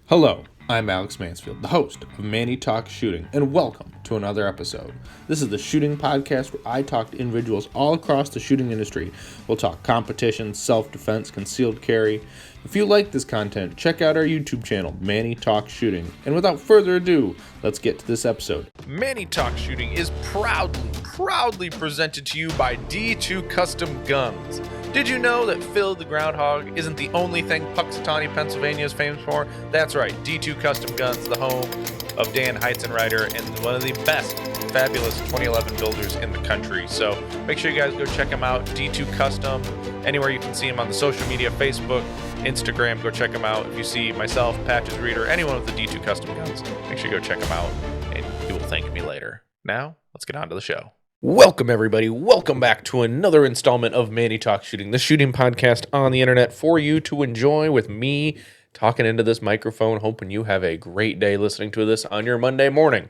Hello, I'm Alex Mansfield, the host of Manny Talks Shooting, and welcome to another episode. This is the shooting podcast where I talk to individuals all across the shooting industry. We'll talk competition, self-defense, concealed carry. If you like this content, check out our YouTube channel, Manny Talks Shooting. And without further ado, let's get to this episode. Manny Talks Shooting is proudly presented to you by D2 Custom Guns. Did you know that Phil the Groundhog isn't the only thing Puxatawny, Pennsylvania is famous for? That's right, D2 Custom Guns, the home of Dan Heizenreiter and one of the best, fabulous 2011 builders in the country. So make sure you guys go check him out, D2 Custom, anywhere you can see him on the social media, Facebook, Instagram, go check him out. If you see myself, Patches Reader, anyone with the D2 Custom Guns, make sure you go check him out, and you will thank me later. Now, let's get on to the show. Welcome, everybody. Welcome back to another installment of Manny Talks Shooting, the shooting podcast on the internet for you to enjoy with me talking into this microphone, hoping you have a great day listening to this on your Monday morning.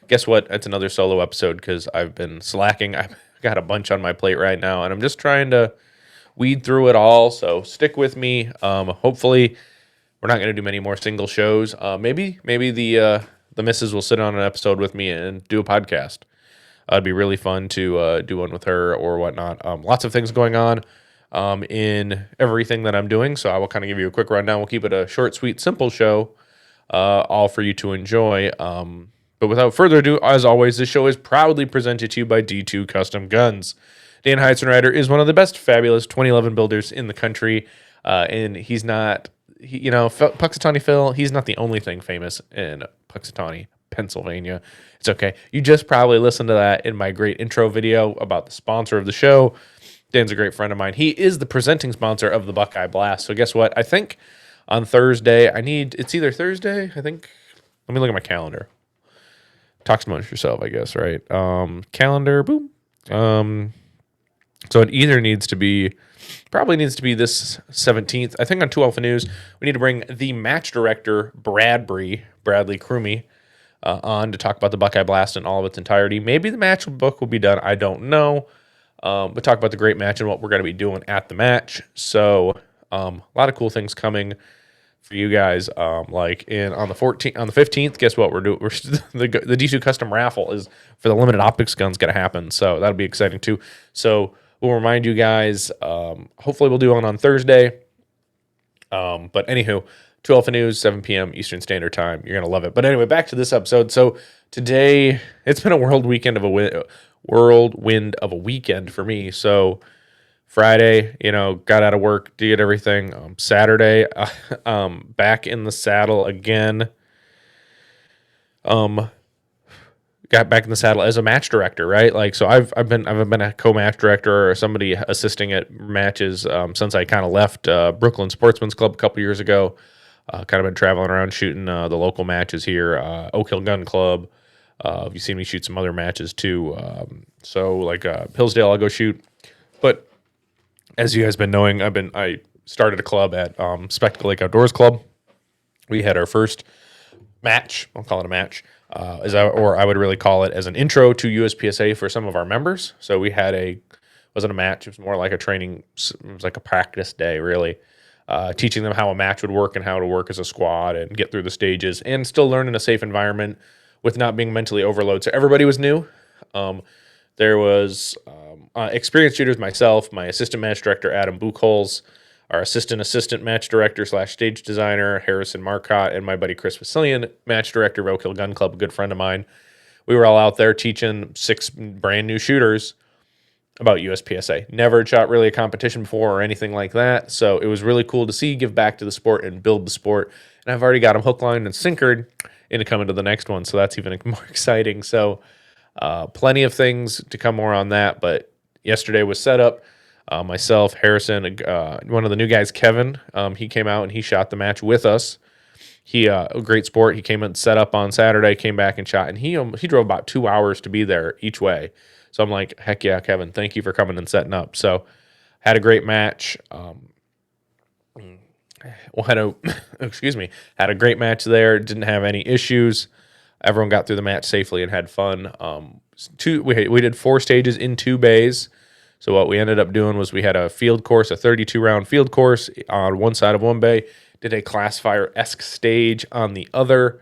Guess what? It's another solo episode because I've been slacking. I've got a bunch on my plate right now, and I'm just trying to weed through it all, so stick with me. Hopefully, we're not going to do many more single shows. Maybe the missus will sit on an episode with me and do a podcast. It'd be really fun to do one with her or whatnot. Lots of things going on in everything that I'm doing, so I will kind of give you a quick rundown. We'll keep it a short, sweet, simple show, all for you to enjoy. But without further ado, as always, this show is proudly presented to you by D2 Custom Guns. Dan Heizenreiter is one of the best, fabulous 2011 builders in the country, and he's not, Puxatawny Phil, he's not the only thing famous in Puxatawny, Pennsylvania. It's okay. You just probably listened to that in my great intro video about the sponsor of the show. Dan's a great friend of mine. He is the presenting sponsor of the Buckeye Blast. So guess what? I think on Thursday, it's either Thursday, I think. Let me look at my calendar. Talk amongst yourself, I guess, right? Calendar, boom. So it either probably needs to be this 17th. I think on 2 Alpha News, we need to bring the match director, Bradley Crumey, on to talk about the Buckeye Blast in all of its entirety. Maybe the match book will be done. I don't know. But talk about the great match and what we're going to be doing at the match. So a lot of cool things coming for you guys. On the 15th, guess what we're doing? The D2 Custom raffle is for the limited optics guns going to happen. So that'll be exciting too. So we'll remind you guys. Hopefully we'll do one on Thursday. But anywho, 2 Alpha News, 7 p.m. Eastern Standard Time. You're going to love it. But anyway, back to this episode. So today, it's been a whirlwind of a weekend for me. So Friday, got out of work, did everything. Saturday, back in the saddle again. Got back in the saddle as a match director, right? So I've been a co-match director or somebody assisting at matches since I kind of left Brooklyn Sportsman's Club a couple years ago. Kind of been traveling around shooting the local matches here, Oak Hill Gun Club. You've seen me shoot some other matches too. Hillsdale, I'll go shoot. But as you guys been knowing, I started a club at Spectacle Lake Outdoors Club. We had our first match. I'll call it a match, I would really call it as an intro to USPSA for some of our members. So we had wasn't a match. It was more like a training. It was like a practice day, really. Teaching them how a match would work and how to work as a squad and get through the stages and still learn in a safe environment with not being mentally overloaded. So everybody was new. There was experienced shooters, myself, my assistant match director, Adam Buchholz, our assistant match director / stage designer, Harrison Marcotte, and my buddy Chris Vasilian, match director of Oak Hill Gun Club, a good friend of mine. We were all out there teaching 6 brand new shooters about USPSA. Never shot really a competition before or anything like that. So it was really cool to see, give back to the sport and build the sport. And I've already got them hook, line, and sinkered into coming to the next one. So that's even more exciting. So plenty of things to come more on that. But yesterday was set up. Myself, Harrison, one of the new guys, Kevin, he came out and he shot the match with us. He a great sport. He came and set up on Saturday, came back and shot. And he drove about 2 hours to be there each way. So I'm like, heck yeah, Kevin, thank you for coming and setting up. So had a great match. Had a great match there. Didn't have any issues. Everyone got through the match safely and had fun. We did 4 stages in 2 bays. So what we ended up doing was we had a field course, a 32-round field course on one side of one bay, did a classifier-esque stage on the other.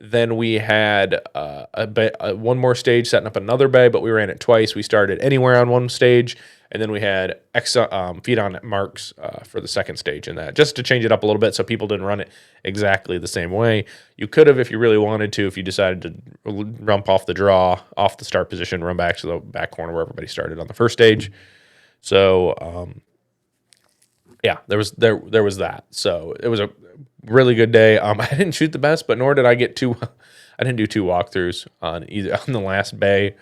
Then we had one more stage setting up another bay, but we ran it twice. We started anywhere on one stage, and then we had feet on marks for the second stage in that, just to change it up a little bit so people didn't run it exactly the same way. You could have, if you really wanted to, if you decided to rump off the draw, off the start position, run back to the back corner where everybody started on the first stage. So, yeah, there was that. So it was a really good day. I didn't shoot the best, but nor did I get two. I didn't do two walkthroughs on the last bay.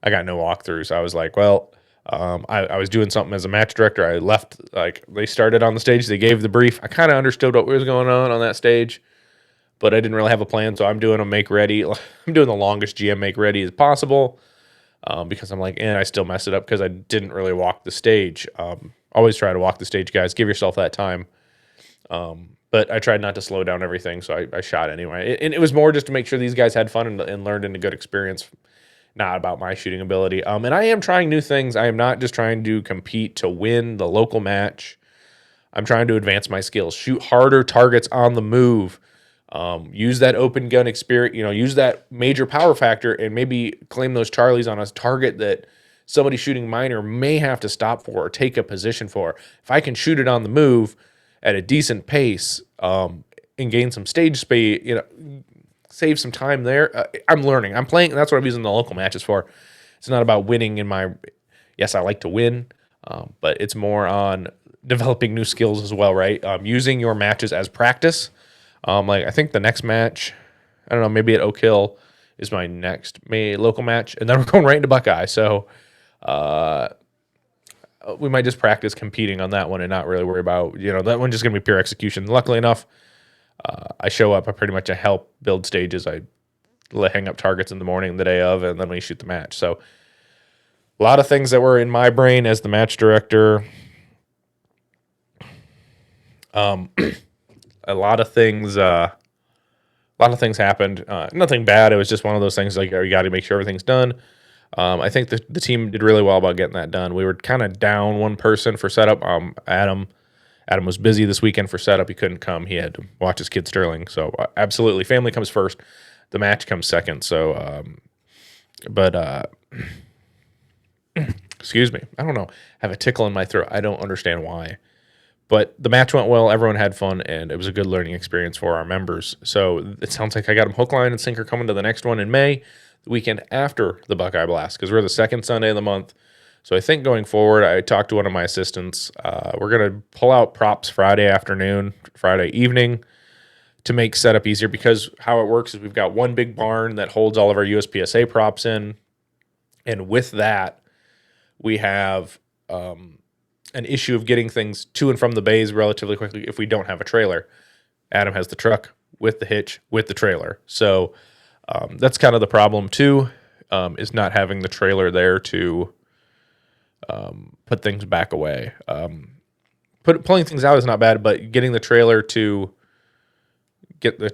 I got no walkthroughs. I was like, well, I was doing something as a match director. I left, like, they started on the stage. They gave the brief. I kind of understood what was going on that stage, but I didn't really have a plan. So I'm doing a make ready. I'm doing the longest GM make ready as possible because I'm like, I still mess it up because I didn't really walk the stage. Always try to walk the stage, guys. Give yourself that time. But I tried not to slow down everything, so I shot anyway. And it was more just to make sure these guys had fun and learned in a good experience, not about my shooting ability. And I am trying new things. I am not just trying to compete to win the local match. I'm trying to advance my skills, shoot harder targets on the move, use that open gun experience, use that major power factor and maybe claim those Charlies on a target that somebody shooting minor may have to stop for or take a position for. If I can shoot it on the move at a decent pace and gain some stage speed, save some time there. I'm learning. I'm playing. That's what I'm using the local matches for. It's not about winning yes, I like to win, but it's more on developing new skills as well, right? Using your matches as practice. I think the next match, I don't know, maybe at Oak Hill is my next local match, and then we're going right into Buckeye. So we might just practice competing on that one and not really worry about, that one's just going to be pure execution. Luckily enough, I show up, I help build stages. I hang up targets in the morning, the day of, and then we shoot the match. So a lot of things that were in my brain as the match director. A lot of things happened. Nothing bad. It was just one of those things like you got to make sure everything's done. I think the team did really well about getting that done. We were kind of down one person for setup. Adam was busy this weekend for setup. He couldn't come. He had to watch his kid Sterling. So absolutely, family comes first. The match comes second. So, excuse me. I don't know. I have a tickle in my throat. I don't understand why. But the match went well. Everyone had fun, and it was a good learning experience for our members. So it sounds like I got them hook, line, and sinker coming to the next one in May, the weekend after the Buckeye Blast, because we're the second Sunday of the month. So I think going forward, I talked to one of my assistants. We're going to pull out props Friday afternoon, Friday evening to make setup easier, because how it works is we've got one big barn that holds all of our USPSA props in. And with that, we have an issue of getting things to and from the bays relatively quickly if we don't have a trailer. Adam has the truck with the hitch with the trailer. So that's kind of the problem too, is not having the trailer there to put things back away. Pulling things out is not bad, but getting the trailer to get the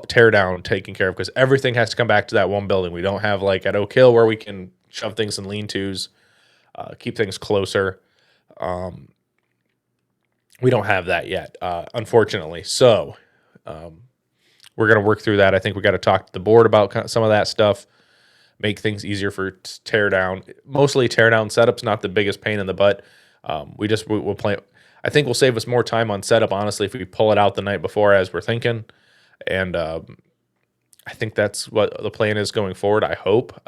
tear down taken care of, because everything has to come back to that one building. We don't have like at Oak Hill where we can shove things in lean-tos, keep things closer. We don't have that yet, unfortunately. So we're going to work through that. I think we got to talk to the board about some of that stuff, make things easier for tear down. Mostly tear down setup's not the biggest pain in the butt. We'll play. I think we'll save us more time on setup, honestly, if we pull it out the night before as we're thinking. And I think that's what the plan is going forward, I hope.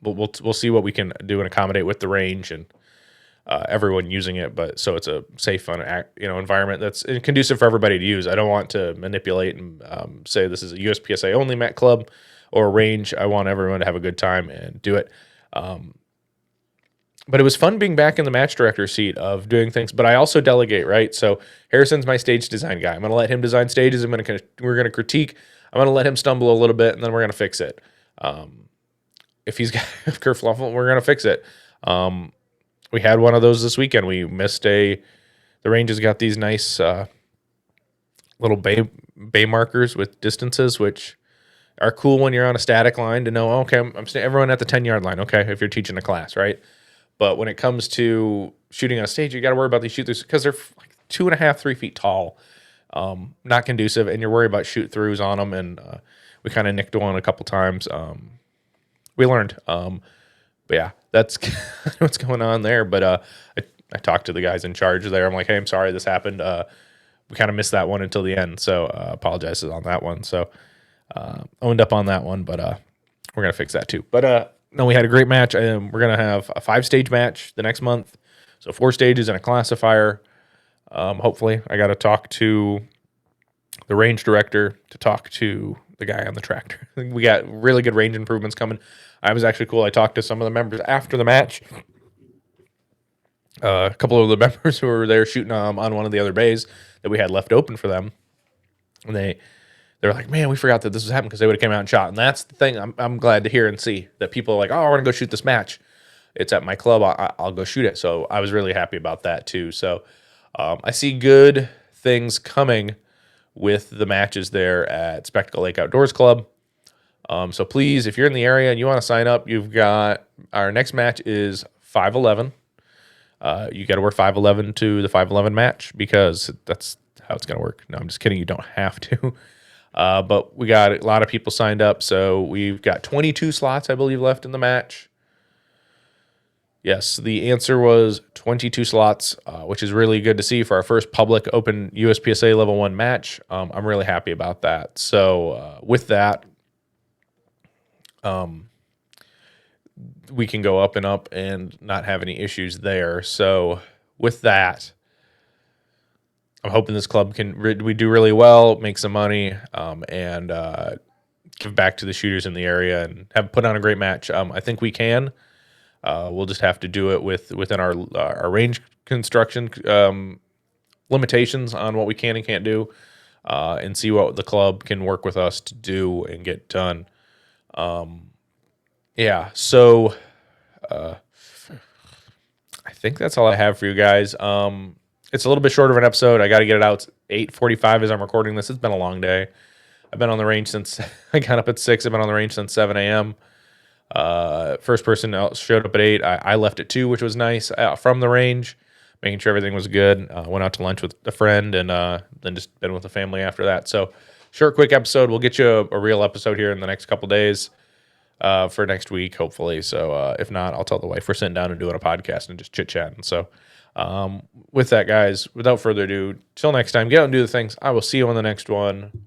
We'll see what we can do and accommodate with the range and everyone using it, but so it's a safe, fun, environment that's conducive for everybody to use. I don't want to manipulate and say this is a USPSA only Met Club or range. I want everyone to have a good time and do it. But it was fun being back in the match director seat of doing things, but I also delegate, right? So Harrison's my stage design guy. I'm going to let him design stages. We're going to critique. I'm going to let him stumble a little bit, and then we're going to fix it. If he's got kerfluffle, we're going to fix it. We had one of those this weekend. We missed the range has got these nice little bay markers with distances, which are cool when you're on a static line to know, okay, I'm everyone at the 10-yard line, okay, if you're teaching a class, right? But when it comes to shooting on a stage, you got to worry about these shooters because they're like 2.5, 3 feet tall. Not conducive, and you're worried about shoot throughs on them. And we kind of nicked one a couple times. We learned. But yeah, that's what's going on there. But I talked to the guys in charge there. I'm like, hey, I'm sorry this happened. We kind of missed that one until the end, so apologize on that one. So owned up on that one, but we're gonna fix that too. But no, we had a great match. We're gonna have a 5-stage match the next month, so 4 stages and a classifier. Hopefully, I got to talk to the range director to talk to the guy on the tractor. We got really good range improvements coming. I was actually cool. I talked to some of the members after the match. A couple of the members who were there shooting on one of the other bays that we had left open for them, and they were like, "Man, we forgot that this was happening," because they would have came out and shot. And that's the thing. I'm glad to hear and see that people are like, "Oh, I want to go shoot this match. It's at my club. I'll go shoot it." So I was really happy about that too. So I see good things coming with the matches there at Spectacle Lake Outdoors Club. So please, if you're in the area and you want to sign up, you've got our next match is 511. You got to wear 511 to the 511 match because that's how it's going to work. No, I'm just kidding. You don't have to. But we got a lot of people signed up. So we've got 22 slots, I believe, left in the match. Yes, the answer was 22 slots, which is really good to see for our first public open USPSA Level 1 match. I'm really happy about that. So with that, we can go up and up and not have any issues there. So with that, I'm hoping this club we do really well, make some money, and give back to the shooters in the area and have put on a great match. I think we can. We'll just have to do it within our range construction limitations on what we can and can't do, and see what the club can work with us to do and get done. Yeah, so I think that's all I have for you guys. It's a little bit short of an episode. I got to get it out. It's 8:45 as I'm recording this. It's been a long day. I've been on the range since I got up at 6. I've been on the range since 7 a.m. First person else showed up at 8. I left at 2, which was nice, from the range, making sure everything was good. Went out to lunch with a friend and then just been with the family after that. So short, quick episode. We'll get you a real episode here in the next couple days. For next week, hopefully. So if not, I'll tell the wife we're sitting down and doing a podcast and just chit-chatting. So with that, guys, without further ado, till next time, get out and do the things. I will see you on the next one.